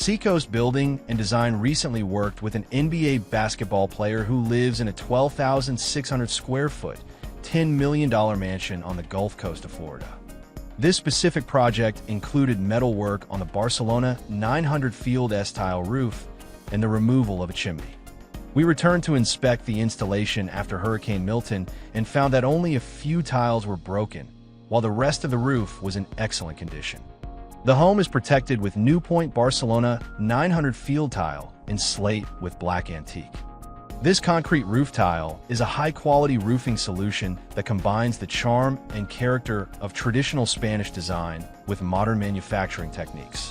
Seacoast Building and Design recently worked with an NBA basketball player who lives in a 12,600 square foot, $10 million mansion on the Gulf Coast of Florida. This specific project included metal work on the Barcelona 900 field S-tile roof and the removal of a chimney. We returned to inspect the installation after Hurricane Milton and found that only a few tiles were broken, while the rest of the roof was in excellent condition. The home is protected with Newpoint Barcelona 900 field tile in slate with black antique. This concrete roof tile is a high-quality roofing solution that combines the charm and character of traditional Spanish design with modern manufacturing techniques.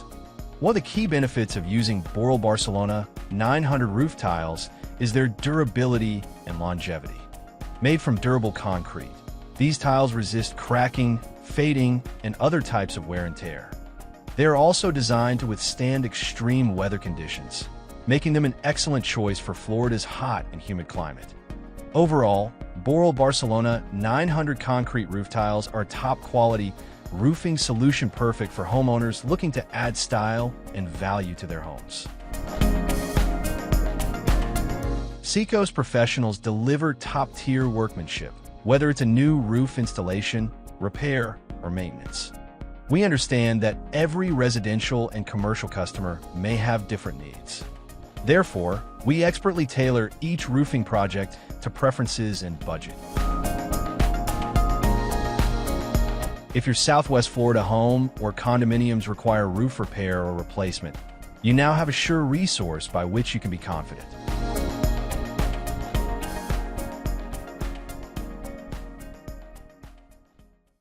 One of the key benefits of using Boral Barcelona 900 roof tiles is their durability and longevity. Made from durable concrete, these tiles resist cracking, fading, and other types of wear and tear. They are also designed to withstand extreme weather conditions, making them an excellent choice for Florida's hot and humid climate. Overall, Boral Barcelona 900 concrete roof tiles are top-quality roofing solution perfect for homeowners looking to add style and value to their homes. Seacoast professionals deliver top-tier workmanship, whether it's a new roof installation, repair, or maintenance. We understand that every residential and commercial customer may have different needs. Therefore, we expertly tailor each roofing project to preferences and budget. If your Southwest Florida home or condominiums require roof repair or replacement, you now have a sure resource by which you can be confident.